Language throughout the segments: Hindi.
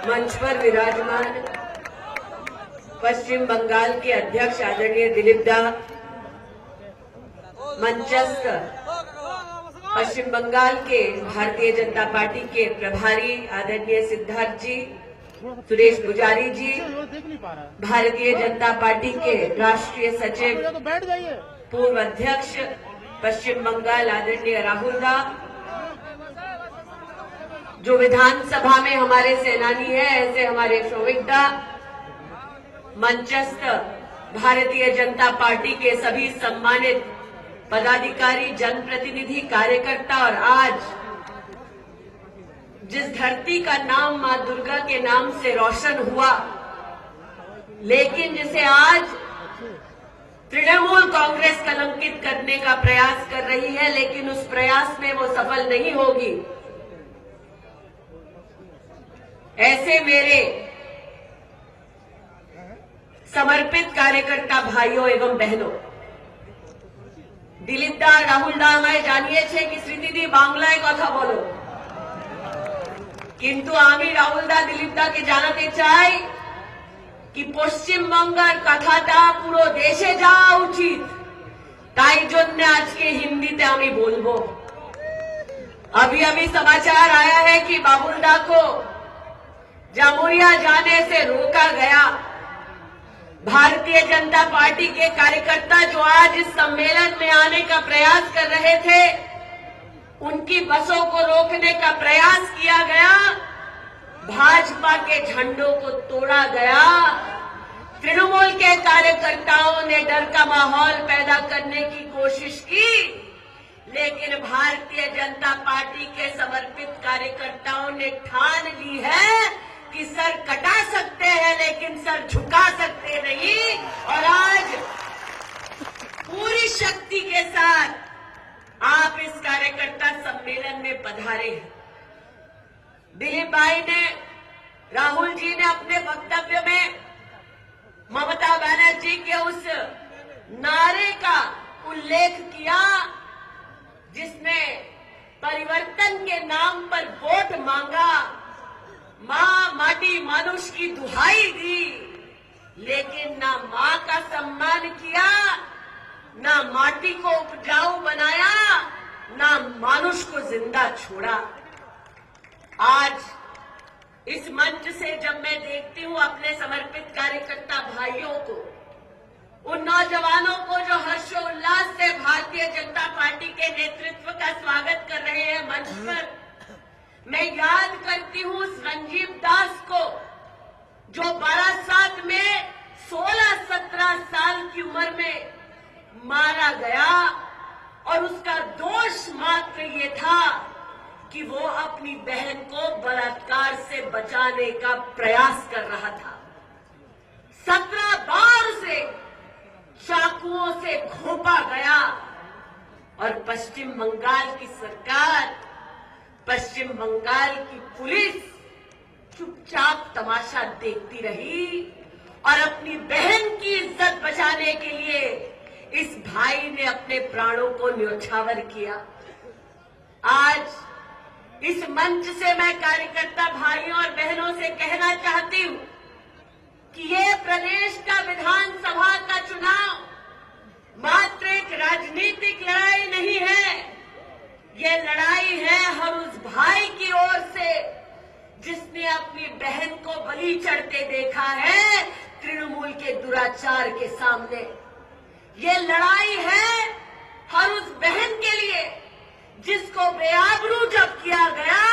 मंच पर विराजमान पश्चिम बंगाल के अध्यक्ष आदरणीय दिलीप दा, मंचस्थ पश्चिम बंगाल के भारतीय जनता पार्टी के प्रभारी आदरणीय सिद्धार्थ जी, सुरेश पुजारी जी, भारतीय जनता पार्टी के राष्ट्रीय सचिव पूर्व अध्यक्ष पश्चिम बंगाल आदरणीय राहुल दा, जो विधानसभा में हमारे सेनानी है ऐसे हमारे शौविक दा, मंचस्थ भारतीय जनता पार्टी के सभी सम्मानित पदाधिकारी, जनप्रतिनिधि, कार्यकर्ता और आज जिस धरती का नाम मां दुर्गा के नाम से रोशन हुआ, लेकिन जिसे आज तृणमूल कांग्रेस कलंकित करने का प्रयास कर रही है, लेकिन उस प्रयास में वो सफल नहीं होगी। ऐसे मेरे समर्पित कार्यकर्ता भाइयों एवं बहनों, दिलीप दा, राहुल दा আমায় জানিয়েছে কি স্মৃতিদি বাংলায় কথা বলো, কিন্তু আমি রাহুল দা, দিলীপ দাকে জানাতে চাই কি পশ্চিমবঙ্গের কথাটা পুরো দেশে যাওয়া উচিত, তাই জন্য আজকে হিন্দিতে আমি বলবো। अभी अभी समाचार आया है कि बाबुल को जामुरिया जाने से रोका गया। भारतीय जनता पार्टी के कार्यकर्ता जो आज इस सम्मेलन में आने का प्रयास कर रहे थे, उनकी बसों को रोकने का प्रयास किया गया, भाजपा के झंडों को तोड़ा गया। तृणमूल के कार्यकर्ताओं ने डर का माहौल पैदा करने की कोशिश की, लेकिन भारतीय जनता पार्टी के समर्पित कार्यकर्ताओं ने ठान ली है कि सर कटा सकते हैं लेकिन सर झुका सकते नहीं, और आज पूरी शक्ति के साथ आप इस कार्यकर्ता सम्मेलन में पधारे हैं। दिलीप भाई ने, राहुल जी ने अपने वक्तव्य में ममता बनर्जी के उस नारे का उल्लेख किया जिसमें परिवर्तन के नाम पर वोट मांगा, मां माटी मानुष की दुहाई दी, लेकिन ना मां का सम्मान किया, ना माटी को उपजाऊ बनाया, ना मानुष को जिंदा छोड़ा। आज इस मंच से जब मैं देखती हूं अपने समर्पित कार्यकर्ता भाइयों को, उन नौजवानों को जो हर्षोल्लास से भारतीय जनता पार्टी के नेतृत्व का स्वागत कर रहे हैं मंच पर, मैं याद करती हूं संजीव दास को, जो बारासात में 16-17 साल की उम्र में मारा गया, और उसका दोष मात्र ये था कि वो अपनी बहन को बलात्कार से बचाने का प्रयास कर रहा था। 17 बार उसे चाकुओं से घोंपा गया, और पश्चिम बंगाल की सरकार, पश्चिम बंगाल की पुलिस चुपचाप तमाशा देखती रही, और अपनी बहन की इज्जत बचाने के लिए इस भाई ने अपने प्राणों को न्योछावर किया। आज इस मंच से मैं कार्यकर्ता भाइयों और बहनों से कहना चाहती हूं कि ये प्रदेश का विधानसभा का चुनाव मात्र एक राजनीतिक लड़ाई नहीं है, ये लड़ाई है हर उस भाई की ओर से जिसने अपनी बहन को बलि चढ़ते देखा है तृणमूल के दुराचार के सामने। ये लड़ाई है हर उस बहन के लिए जिसको बेआबरू जब किया गया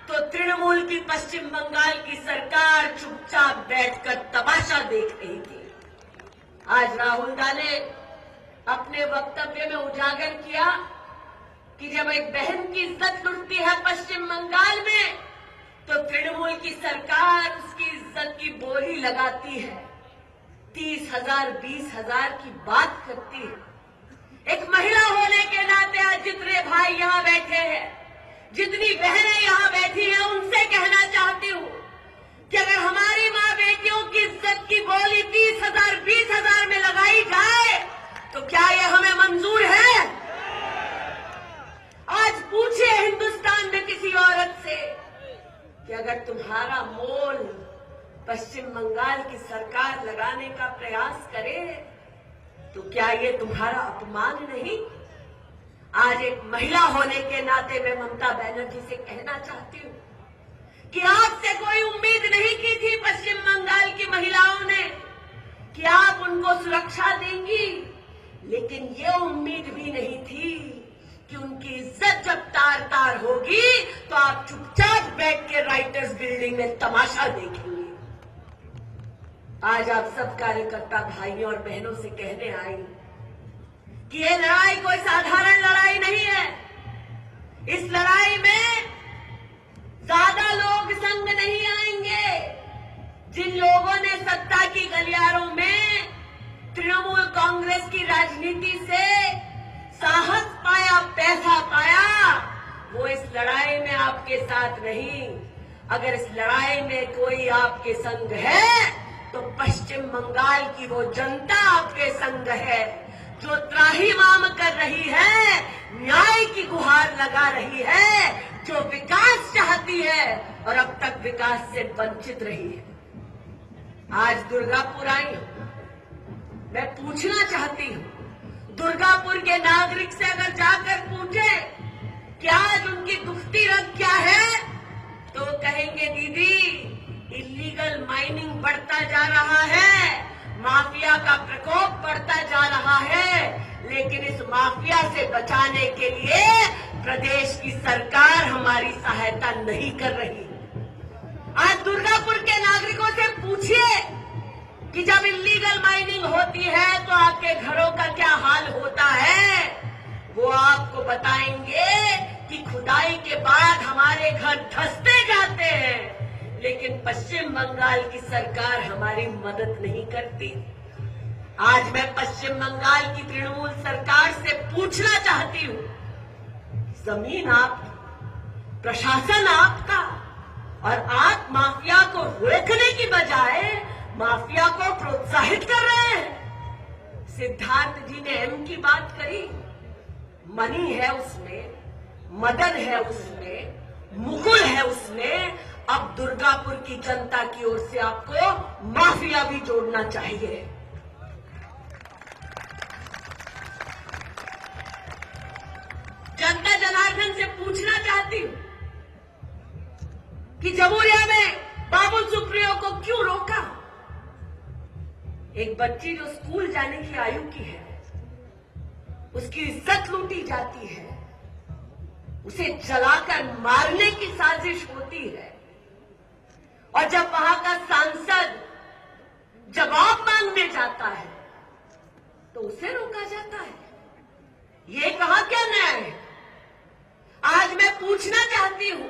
तो तृणमूल की पश्चिम बंगाल की सरकार चुपचाप बैठकर तमाशा देख रही थी। आज राहुल दा ने अपने वक्तव्य में उजागर किया कि जब एक बहन की इज्जत लुटती है पश्चिम बंगाल में, तो तृणमूल की सरकार उसकी इज्जत की बोली लगाती है, 30,000 20,000 की बात करती है। एक महिला होने के नाते आज जितने भाई यहाँ बैठे हैं, जितनी बहनें यहाँ बैठी हैं, उनसे कहना चाहती हूँ कि अगर हमारी माँ बेटियों की इज्जत की बोली 30,000 20,000 में लगाई जाए तो क्या ये हमें मंजूर है? आज पूछिए हिंदुस्तान में किसी औरत से कि अगर तुम्हारी तुम्हारा मोल पश्चिम बंगाल की सरकार लगाने का प्रयास करे तो क्या ये तुम्हारा अपमान नहीं? आज एक महिला होने के नाते मैं ममता बनर्जी से कहना चाहती हूँ कि आपसे कोई उम्मीद नहीं की थी पश्चिम बंगाल की महिलाओं ने कि आप उनको सुरक्षा देंगी, लेकिन ये उम्मीद भी नहीं थी कि उनकी इज्जत जब तार तार होगी तो आप चुपचाप बैठ के राइटर्स बिल्डिंग में तमाशा देखेंगे। आज आप सब कार्यकर्ता भाइयों और बहनों से कहने आई कि ये लड़ाई कोई साधारण लड़ाई नहीं है। इस लड़ाई में ज्यादा लोग संग नहीं आएंगे। जिन लोगों ने सत्ता की गलियारों में तृणमूल कांग्रेस की राजनीति से साहस पाया, पैसा पाया, वो इस लड़ाई में आपके साथ नहीं। अगर इस लड़ाई में कोई आपके संग है तो पश्चिम बंगाल की वो जनता आपके संग है, जो त्राहिमाम कर रही है, न्याय की गुहार लगा रही है, जो विकास चाहती है और अब तक विकास से वंचित रही है। आज दुर्गापुर आई हूं, मैं पूछना चाहती हूं, दुर्गापुर के नागरिक से अगर जाकर पूछे कि आज उनकी दुखती रंग क्या है, तो कहेंगे दीदी इलीगल माइनिंग बढ़ता जा रहा है, माफिया का प्रकोप बढ़ता जा रहा है, लेकिन इस माफिया से बचाने के लिए प्रदेश की सरकार हमारी सहायता नहीं कर रही। आज दुर्गापुर के नागरिकों से पूछिए कि जब इलीगल माइनिंग होती है तो आपके घरों का क्या हाल होता है। वो आपको बताएंगे कि खुदाई के बाद हमारे घर धंसते जाते हैं, लेकिन पश्चिम बंगाल की सरकार हमारी मदद नहीं करती। आज मैं पश्चिम बंगाल की तृणमूल सरकार से पूछना चाहती हूँ, जमीन आपकी, प्रशासन आपका, और आप माफिया को रोकने की बजाय माफिया को प्रोत्साहित कर रहे हैं। सिद्धार्थ जी ने एम की बात करी, मनी है उसमें, मदन है उसमें, मुकुल है उसमें। अब दुर्गापुर की जनता की ओर से आपको माफिया भी जोड़ना चाहिए। जनता जनार्दन से पूछना चाहती हूं कि जमुरिया में बाबुल सुप्रियो को क्यों रोका? एक बच्ची जो स्कूल जाने की आयु की है, उसकी इज्जत लूटी जाती है, उसे जलाकर मारने की साजिश होती है, और जब वहां का सांसद जवाब मांगने जाता है तो उसे रोका जाता है। ये कहां क्या न्याय है? आज मैं पूछना चाहती हूं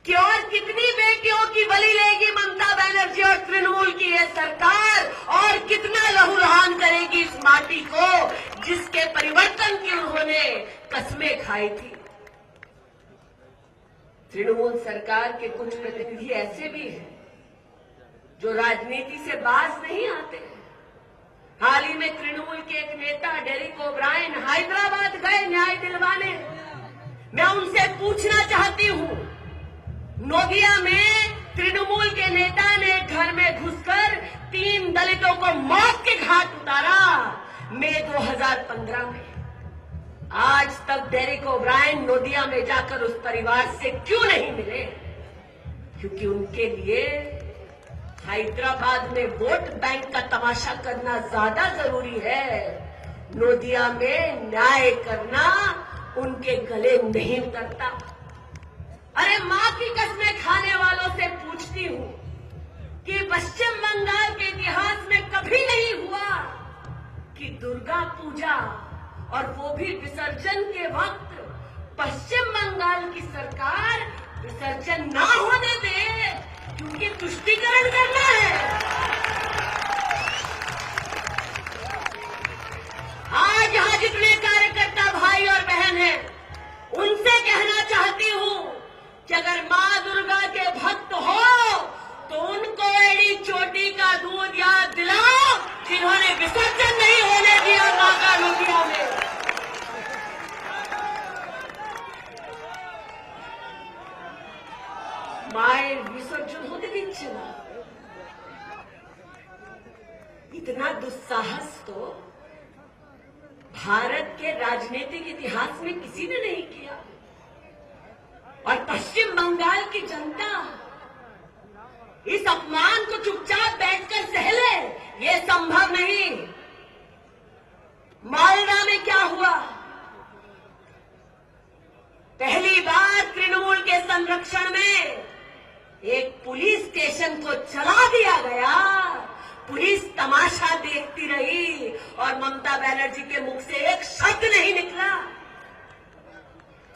कि और कितनी बेटियों की बलि लेगी ममता बनर्जी और तृणमूल की ये सरकार, और कितना लहूलुहान करेगी इस माटी को जिसके परिवर्तन की उन्होंने कस्में खाई थी। तृणमूल सरकार के कुछ प्रतिनिधि ऐसे भी हैं जो राजनीति से बाज नहीं आते हैं। हाल ही में तृणमूल के एक नेता डेरिक ओब्रायन हैदराबाद गए न्याय दिलवाने। मैं उनसे पूछना चाहती हूं, नोदिया में तृणमूल के नेता ने घर में घुसकर 3 दलितों को मौत के घाट उतारा मई 2015 में। आज तक डेरिक ओब्रायन नोदिया में जाकर उस परिवार से क्यों नहीं मिले? क्योंकि उनके लिए हैदराबाद में वोट बैंक का तमाशा करना ज्यादा जरूरी है। नोदिया में न्याय करना उनके गले नहीं उतरता। अरे मां की कसमें खाने वालों से पूछती हूं कि पश्चिम बंगाल के इतिहास में कभी नहीं हुआ कि दुर्गा पूजा, और वो भी विसर्जन के वक्त, पश्चिम बंगाल की सरकार विसर्जन ना होने दे, क्योंकि तुष्टीकरण करना है। आज यहां जितने कार्यकर्ता भाई और बहन हैं, उनसे कहना चाहती हूं कि अगर मां दुर्गा के भक्त हो तो उनको एड़ी चोटी का दूध याद दिलाओ जिन्होंने विसर्जन नहीं होने दिया मां का नोदिया में। माएं प्रयोजन होते दिচ্ছে না। इतना दुस्साहस तो भारत के राजनीतिक इतिहास में किसी ने नहीं किया। और पश्चिम बंगाल की जनता इस अपमान को चुपचाप बैठकर सह ले, ये संभव नहीं। मालदा में क्या हुआ? पहली बार तृणमूल के संरक्षण में एक पुलिस स्टेशन को चला दिया गया। पुलिस तमाशा देखती रही और ममता बनर्जी के मुख से एक शब्द नहीं निकला।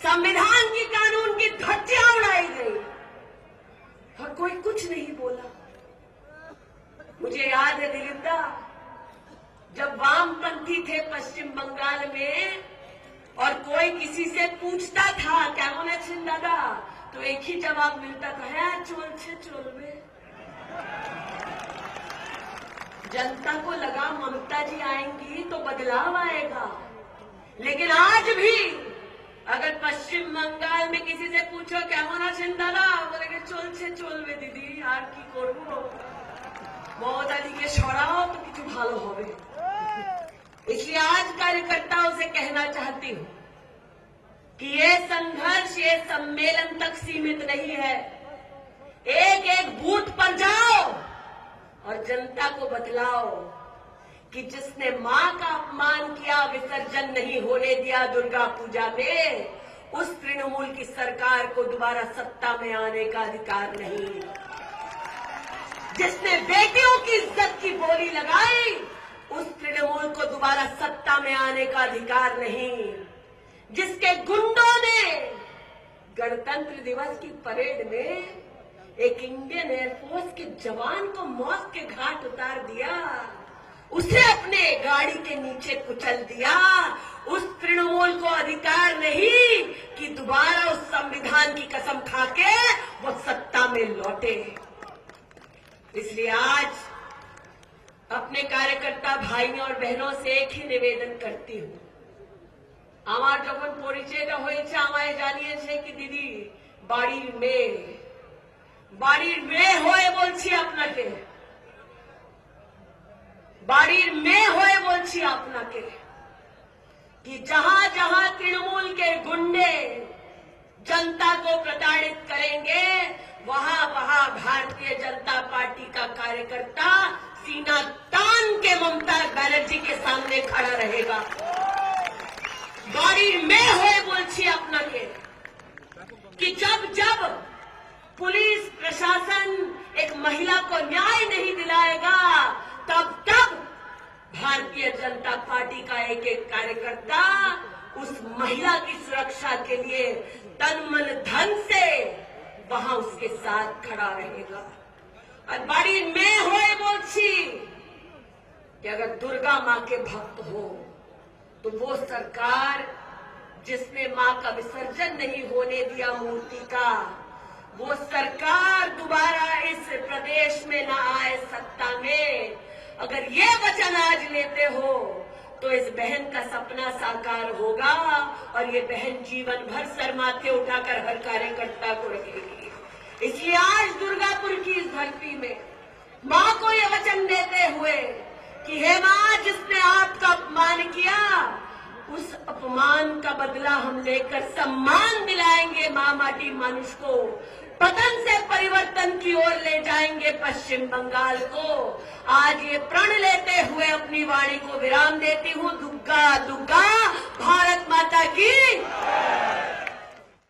संविधान की कानून की धज्जियां उड़ाई गई और कोई कुछ नहीं बोला। मुझे याद है दिलीप दा, जब वामपंथी थे पश्चिम बंगाल में और कोई किसी से पूछता था কেমন আছেন दादा, तो एक ही जवाब मिलता था, है চলছে চলবে। जनता को लगा ममता जी आएंगी तो बदलाव आएगा। लेकिन आज भी अगर पश्चिम बंगाल में किसी से पूछो কেমন আছেন दादा, बोलेंगे চলছে চলবে दीदी, আর কি করব, ममता जी के सराओ तो কিছু ভালো হবে। इसलिए आज कार्यकर्ताओं से कहना चाहती हूं कि ये संघर्ष, ये सम्मेलन तक सीमित नहीं है। एक एक बूथ पर जाओ और जनता को बतलाओ कि जिसने मां का अपमान किया, विसर्जन नहीं होने दिया दुर्गा पूजा में, उस तृणमूल की सरकार को दोबारा सत्ता में आने का अधिकार नहीं। जिसने बेटियों की इज्जत की बोली लगाई, उस तृणमूल को दोबारा सत्ता में आने का अधिकार नहीं। जिसके गुंडों ने गणतंत्र दिवस की परेड में एक इंडियन एयरफोर्स के जवान को मौत के घाट उतार दिया, उसे अपने गाड़ी के नीचे कुचल दिया, उस तृणमूल को अधिकार नहीं कि दोबारा उस संविधान की कसम खाके वो सत्ता में लौटे। इसलिए आज अपने कार्यकर्ता भाइयों और बहनों से एक ही निवेदन करती हूं। আমার যখন পরিচয়টা হয়েছে আমায় জানিয়েছে কি দিদি বাড়ির মেয়ে হয়ে বলছি আপনাকে, বাড়ির মেয়ে হয়ে বলছি আপনাকে कि जहां जहां तृणमूल के गुंडे जनता को प्रताड़ित करेंगे, वहां वहां भारतीय जनता पार्टी का कार्यकर्ता सीना तान के ममता बनर्जी के सामने खड़ा रहेगा। बाड़ी में हुए बोलছি আপনাকে कि जब जब पुलिस प्रशासन एक महिला को न्याय नहीं दिलाएगा, तब तब भारतीय जनता पार्टी का एक एक कार्यकर्ता उस महिला की सुरक्षा के लिए तन मन धन से वहां उसके साथ खड़ा रहेगा। और बाड़ी में हुए बोलছি कि अगर दुर्गा मां के भक्त हो तो वो सरकार जिसने मां का विसर्जन नहीं होने दिया मूर्ति का, वो सरकार दोबारा इस प्रदेश में न आए सत्ता में। अगर ये वचन आज लेते हो तो इस बहन का सपना साकार होगा और ये बहन जीवन भर सर माथे उठाकर हर कार्यकर्ता को रखेगी। इसलिए आज दुर्गापुर की इस धरती में मां को ये वचन देते हुए कि हे मां, जिसने आपका अपमान किया, उस अपमान का बदला हम लेकर सम्मान दिलाएंगे मां माटी मानुष को, पतन से परिवर्तन की ओर ले जाएंगे पश्चिम बंगाल को। आज ये प्रण लेते हुए अपनी वाणी को विराम देती हूं। दुग्गा दुग्गा